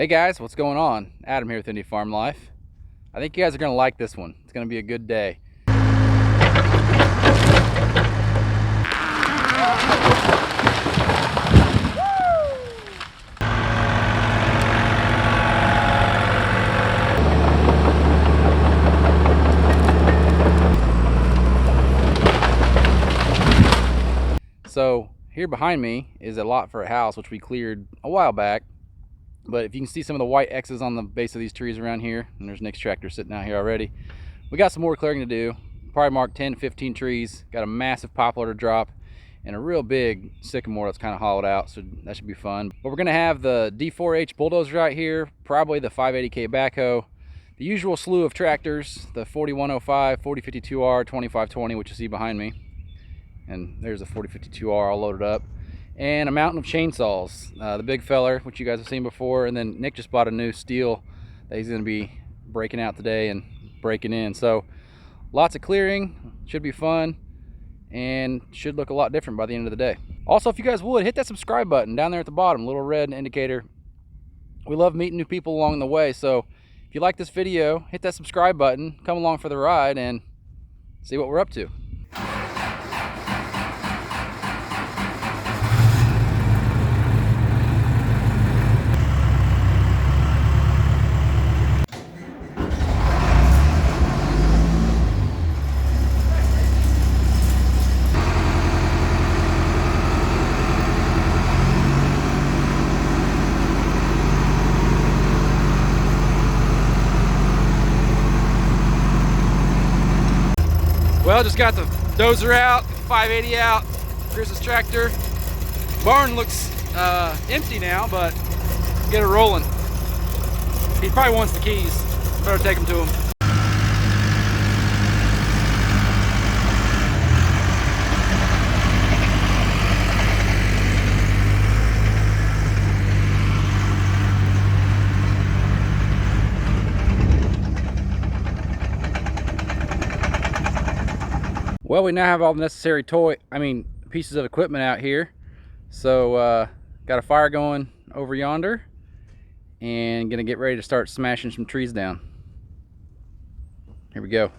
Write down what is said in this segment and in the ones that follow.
Hey guys, what's going on? Adam here with Indie Farm Life. I think you guys are going to like this one. It's going to be a good day. So here behind me is a lot for a house which we cleared a while back. But if you can see some of the white X's on the base of these trees around here, and there's Nick's tractor sitting out here already, we got some more clearing to do. Probably marked 10 to 15 trees. Got a massive poplar to drop and a real big sycamore that's kind of hollowed out, so that should be fun. But we're gonna have the D4H bulldozer out here, probably the 580K backhoe, the usual slew of tractors, the 4105, 4052R, 2520, which you see behind me, and there's a 4052R all loaded up, and a mountain of chainsaws, the big feller, which you guys have seen before, and then Nick just bought a new Stihl that he's gonna be breaking out today and breaking in. So lots of clearing, should be fun, and should look a lot different by the end of the day. Also, if you guys would, hit that subscribe button down there at the bottom, little red indicator. We love meeting new people along the way, so if you like this video, hit that subscribe button, come along for the ride, and see what we're up to. Well, just got the dozer out, 580 out, Chris's tractor. Barn looks empty now, but get it rolling. He probably wants the keys. Better take them to him. Well, we now have all the necessary pieces of equipment out here. So got a fire going over yonder and gonna get ready to start smashing some trees down. Here we go.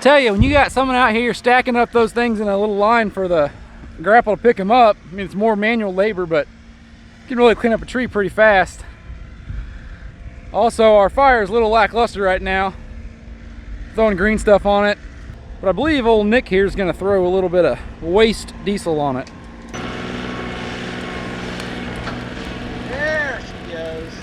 tell you, when you got someone out here stacking up those things in a little line for the grapple to pick them up, I mean, it's more manual labor, but you can really clean up a tree pretty fast. Also, our fire is a little lackluster right now, throwing green stuff on it, but I believe old Nick here is going to throw a little bit of waste diesel on it. There she goes.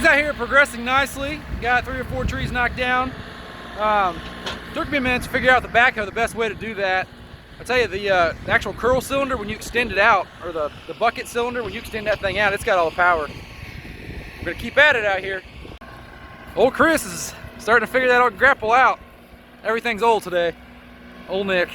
Out here progressing nicely. Got 3 or 4 trees knocked down. Took me a minute to figure out the backhoe, the best way to do that. I tell you, the actual curl cylinder, when you extend it out, or the bucket cylinder, when you extend that thing out, it's got all the power. We're gonna keep at it out here. Old Chris is starting to figure that old grapple out. Everything's old today. Old Nick.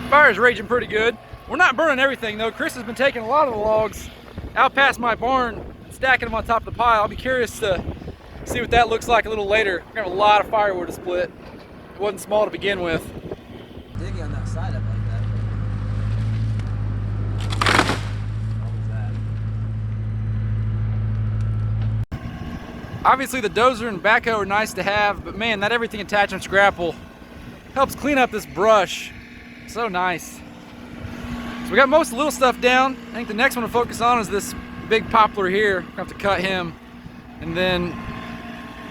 Fire's raging pretty good. We're not burning everything though. Chris has been taking a lot of the logs out past my barn, stacking them on top of the pile. I'll be curious to see what that looks like a little later. We're gonna have a lot of firewood to split. It wasn't small to begin with. Digging on that side up like that. Obviously the dozer and backhoe are nice to have, but man, that Everything Attachments Grapple helps clean up this brush. So nice. So we got most of the little stuff down. I think the next one to focus on is this big poplar here. We're gonna have to cut him. And then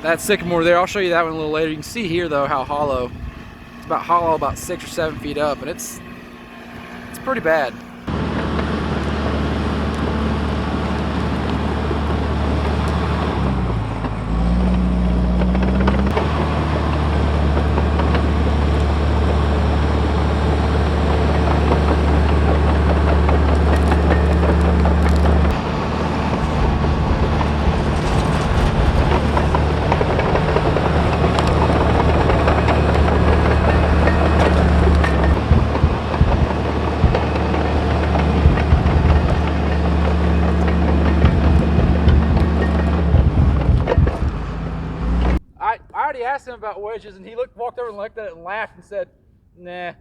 that sycamore there, I'll show you that one a little later. You can see here though how hollow. It's about hollow about 6 or 7 feet up, and it's pretty bad. I already asked him about wedges, and he walked over and looked at it and laughed and said, nah.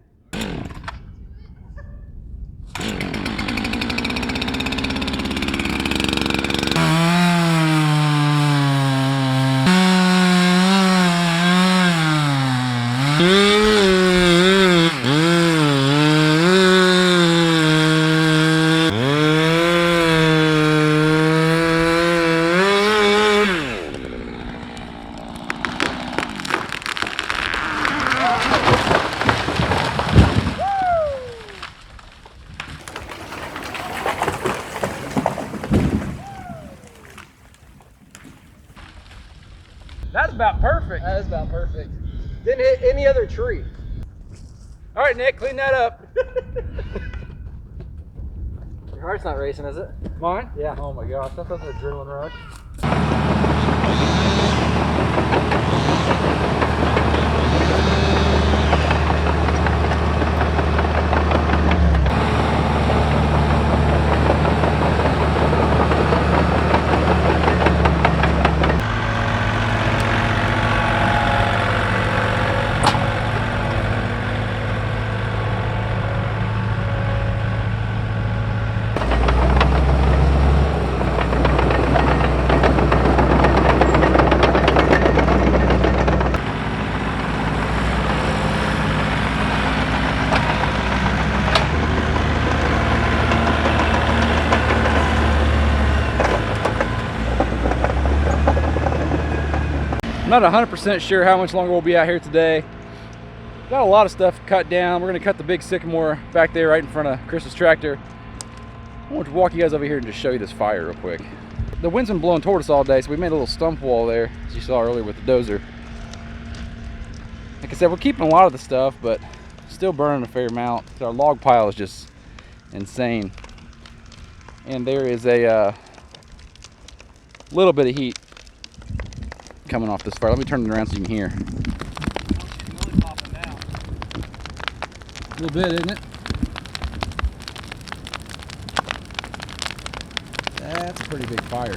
That's about perfect. That is about perfect. Didn't hit any other tree. All right, Nick, clean that up. You're heart's not racing, is it? Mine? Yeah. Oh my gosh, that's an adrenaline rush. I'm not 100% sure how much longer we'll be out here today. Got a lot of stuff cut down. We're gonna cut the big sycamore back there right in front of Chris's tractor. I want to walk you guys over here and just show you this fire real quick. The wind's been blowing toward us all day, so we made a little stump wall there, as you saw earlier with the dozer. Like I said, we're keeping a lot of the stuff, but still burning a fair amount. Our log pile is just insane. And there is a little bit of heat coming off this fire. Let me turn it around so you can hear. It's really popping down. A little bit, isn't it? That's a pretty big fire.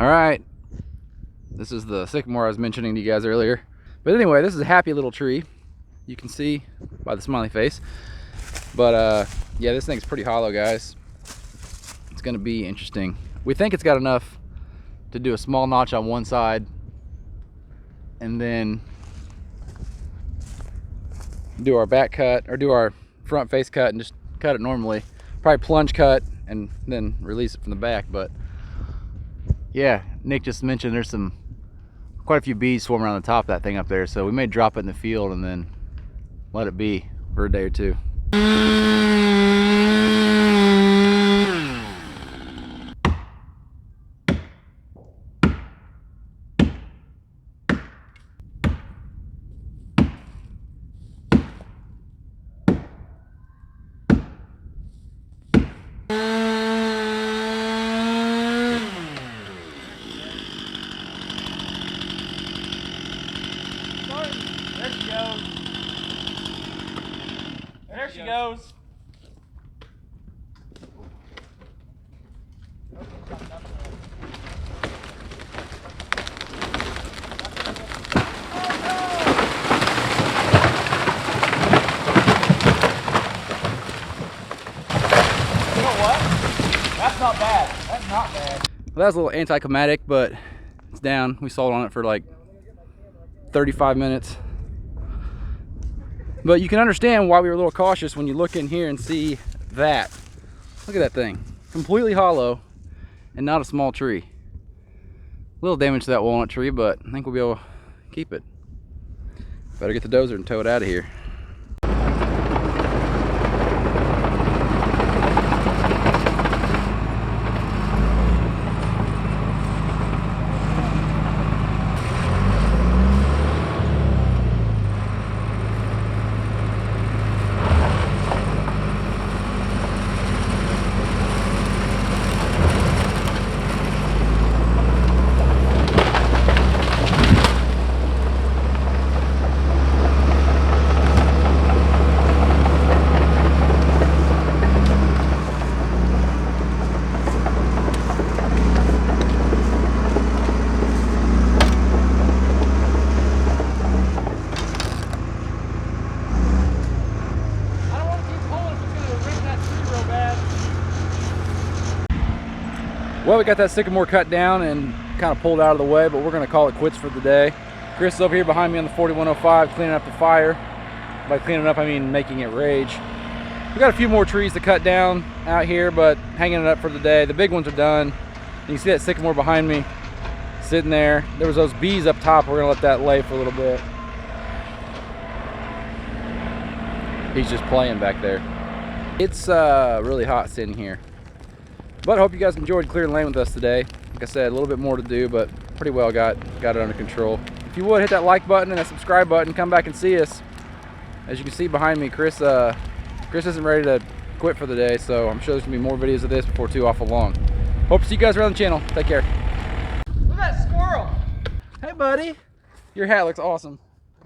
All right, this is the sycamore I was mentioning to you guys earlier. But anyway, this is a happy little tree. You can see by the smiley face. But yeah, this thing's pretty hollow, guys. It's gonna be interesting. We think it's got enough to do a small notch on one side and then do our back cut, or do our front face cut and just cut it normally. Probably plunge cut and then release it from the back. But yeah, Nick just mentioned there's quite a few bees swarming around the top of that thing up there, so we may drop it in the field and then let it be for a day or two. There she goes. There she goes. You know what? That's not bad. That's not bad. Well, that was a little anticlimactic, but it's down. We sold on it for like 35 minutes. But you can understand why we were a little cautious when you look in here and see that. Look at that thing. Completely hollow and not a small tree. A little damage to that walnut tree, but I think we'll be able to keep it. Better get the dozer and tow it out of here. Well, we got that sycamore cut down and kind of pulled out of the way, but we're going to call it quits for the day. Chris is over here behind me on the 4105 cleaning up the fire. By cleaning up, I mean making it rage. We got a few more trees to cut down out here, but hanging it up for the day. The big ones are done. You can see that sycamore behind me. sitting there. There was those bees up top. We're gonna let that lay for a little bit. He's just playing back there. It's really hot sitting here. But I hope you guys enjoyed clearing lane with us today. Like I said, a little bit more to do, but pretty well got it under control. If you would, hit that like button and that subscribe button. Come back and see us. As you can see behind me, Chris isn't ready to quit for the day, so I'm sure there's gonna be more videos of this before too awful long. Hope to see you guys around the channel. Take care. Look at that squirrel. Hey, buddy. Your hat looks awesome.